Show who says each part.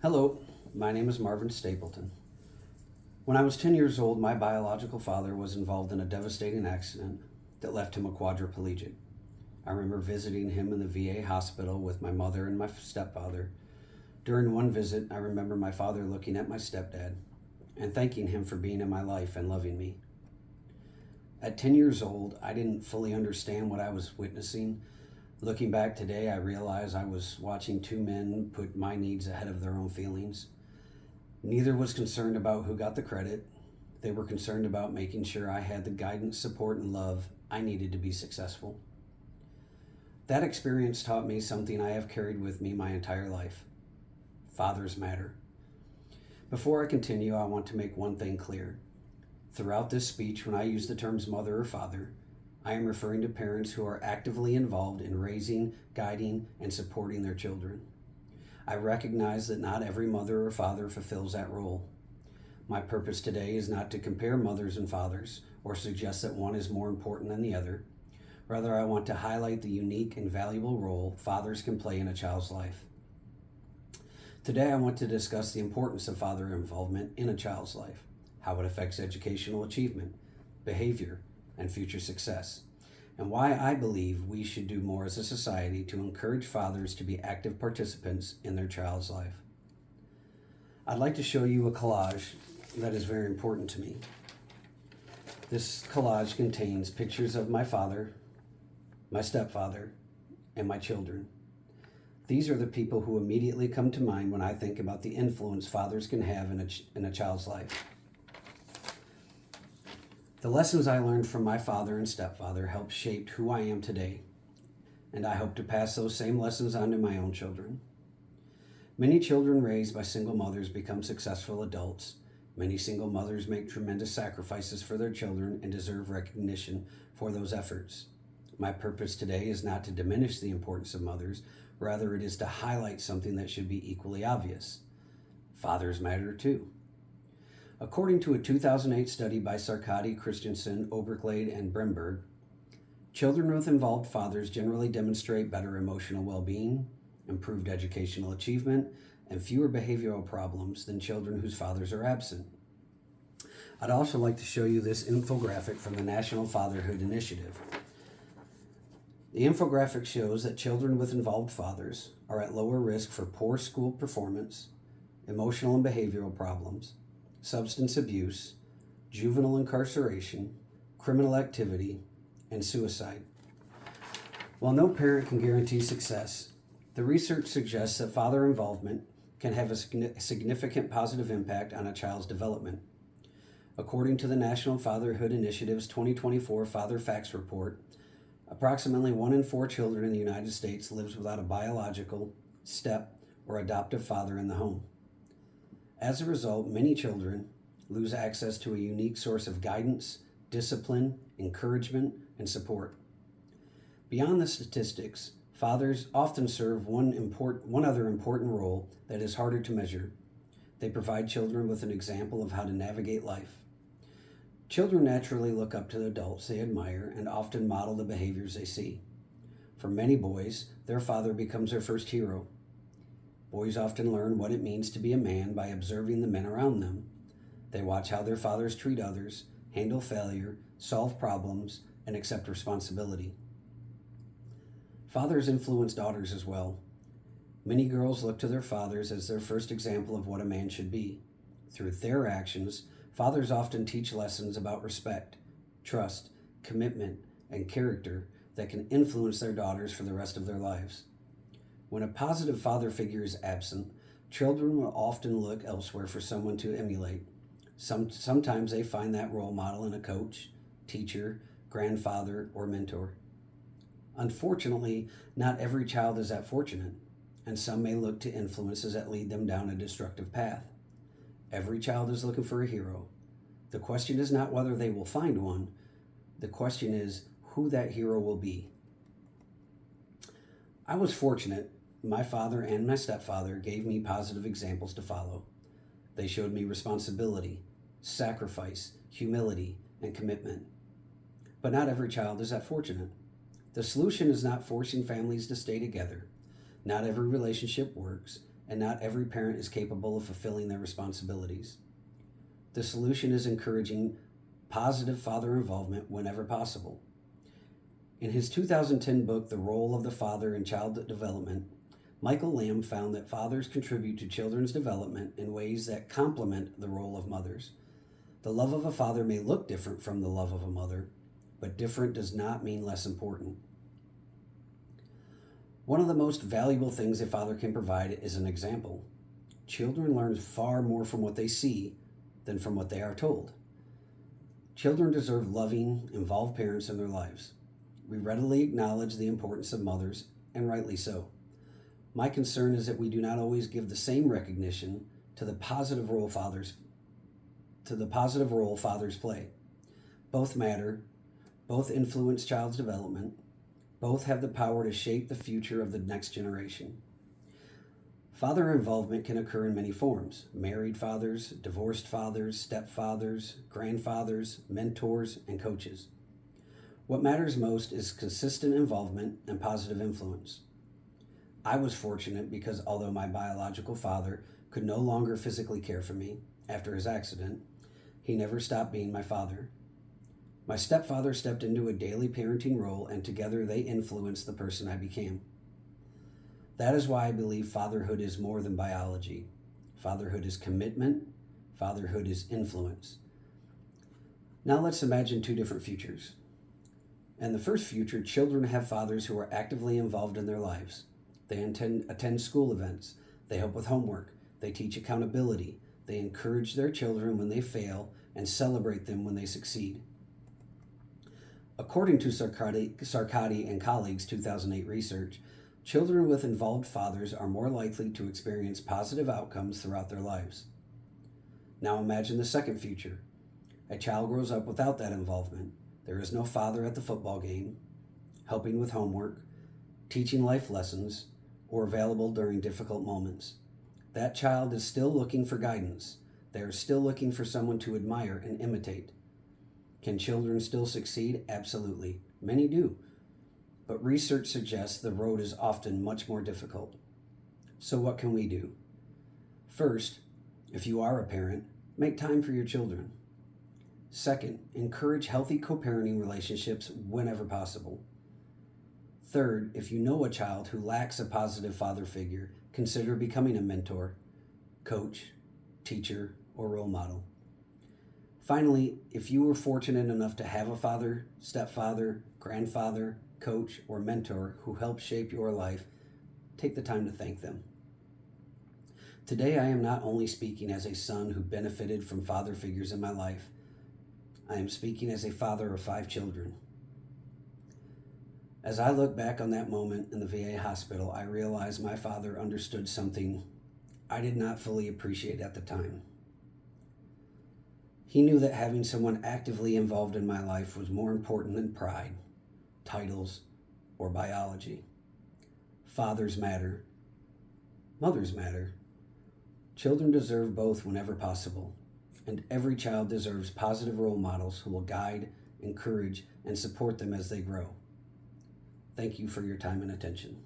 Speaker 1: Hello, my name is Marvin Stapleton. When I was 10 years old, my biological father was involved in a devastating accident that left him a quadriplegic. I remember visiting him in the VA hospital with my mother and my stepfather. During one visit, I remember my father looking at my stepdad and thanking him for being in my life and loving me. At 10 years old, I didn't fully understand what I was witnessing. Looking back today, I realize I was watching two men put my needs ahead of their own feelings. Neither was concerned about who got the credit. They were concerned about making sure I had the guidance, support, and love I needed to be successful. That experience taught me something I have carried with me my entire life. Fathers matter. Before I continue, I want to make one thing clear. Throughout this speech, when I use the terms mother or father, I am referring to parents who are actively involved in raising, guiding, and supporting their children. I recognize that not every mother or father fulfills that role. My purpose today is not to compare mothers and fathers or suggest that one is more important than the other. Rather, I want to highlight the unique and valuable role fathers can play in a child's life. Today, I want to discuss the importance of father involvement in a child's life, how it affects educational achievement, behavior, and future success, and why I believe we should do more as a society to encourage fathers to be active participants in their child's life. I'd like to show you a collage that is very important to me. This collage contains pictures of my father, my stepfather, and my children. These are the people who immediately come to mind when I think about the influence fathers can have in a child's life. The lessons I learned from my father and stepfather helped shape who I am today, and I hope to pass those same lessons on to my own children. Many children raised by single mothers become successful adults. Many single mothers make tremendous sacrifices for their children and deserve recognition for those efforts. My purpose today is not to diminish the importance of mothers, rather it is to highlight something that should be equally obvious. Fathers matter too. According to a 2008 study by Sarkady, Christensen, Oberglade, and Bremberg, children with involved fathers generally demonstrate better emotional well-being, improved educational achievement, and fewer behavioral problems than children whose fathers are absent. I'd also like to show you this infographic from the National Fatherhood Initiative. The infographic shows that children with involved fathers are at lower risk for poor school performance, emotional and behavioral problems, substance abuse, juvenile incarceration, criminal activity, and suicide. While no parent can guarantee success, the research suggests that father involvement can have a significant positive impact on a child's development. According to the National Fatherhood Initiative's 2024 Father Facts Report, approximately 1 in 4 children in the United States lives without a biological, step, or adoptive father in the home. As a result, many children lose access to a unique source of guidance, discipline, encouragement, and support. Beyond the statistics, fathers often serve one other important role that is harder to measure. They provide children with an example of how to navigate life. Children naturally look up to the adults they admire and often model the behaviors they see. For many boys, their father becomes their first hero. Boys often learn what it means to be a man by observing the men around them. They watch how their fathers treat others, handle failure, solve problems, and accept responsibility. Fathers influence daughters as well. Many girls look to their fathers as their first example of what a man should be. Through their actions, fathers often teach lessons about respect, trust, commitment, and character that can influence their daughters for the rest of their lives. When a positive father figure is absent, children will often look elsewhere for someone to emulate. Sometimes they find that role model in a coach, teacher, grandfather, or mentor. Unfortunately, not every child is that fortunate, and some may look to influences that lead them down a destructive path. Every child is looking for a hero. The question is not whether they will find one. The question is who that hero will be. I was fortunate. My father and my stepfather gave me positive examples to follow. They showed me responsibility, sacrifice, humility, and commitment. But not every child is that fortunate. The solution is not forcing families to stay together. Not every relationship works, and not every parent is capable of fulfilling their responsibilities. The solution is encouraging positive father involvement whenever possible. In his 2010 book, The Role of the Father in Child Development, Michael Lamb found that fathers contribute to children's development in ways that complement the role of mothers. The love of a father may look different from the love of a mother, but different does not mean less important. One of the most valuable things a father can provide is an example. Children learn far more from what they see than from what they are told. Children deserve loving, involved parents in their lives. We readily acknowledge the importance of mothers, and rightly so. My concern is that we do not always give the same recognition to the positive role fathers play. Both matter, both influence child's development, both have the power to shape the future of the next generation. Father involvement can occur in many forms: married fathers, divorced fathers, stepfathers, grandfathers, mentors, and coaches. What matters most is consistent involvement and positive influence. I was fortunate because although my biological father could no longer physically care for me after his accident, he never stopped being my father. My stepfather stepped into a daily parenting role, and together they influenced the person I became. That is why I believe fatherhood is more than biology. Fatherhood is commitment. Fatherhood is influence. Now let's imagine two different futures. In the first future, children have fathers who are actively involved in their lives. They attend school events. They help with homework. They teach accountability. They encourage their children when they fail and celebrate them when they succeed. According to Sarkady and colleagues' 2008 research, children with involved fathers are more likely to experience positive outcomes throughout their lives. Now imagine the second future. A child grows up without that involvement. There is no father at the football game, helping with homework, teaching life lessons, or available during difficult moments. That child is still looking for guidance. They are still looking for someone to admire and imitate. Can children still succeed? Absolutely. Many do. But research suggests the road is often much more difficult. So what can we do? First, if you are a parent, make time for your children. Second, encourage healthy co-parenting relationships whenever possible. Third, if you know a child who lacks a positive father figure, consider becoming a mentor, coach, teacher, or role model. Finally, if you were fortunate enough to have a father, stepfather, grandfather, coach, or mentor who helped shape your life, take the time to thank them. Today, I am not only speaking as a son who benefited from father figures in my life, I am speaking as a father of 5 children. As I look back on that moment in the VA hospital, I realize my father understood something I did not fully appreciate at the time. He knew that having someone actively involved in my life was more important than pride, titles, or biology. Fathers matter. Mothers matter. Children deserve both whenever possible, and every child deserves positive role models who will guide, encourage, and support them as they grow. Thank you for your time and attention.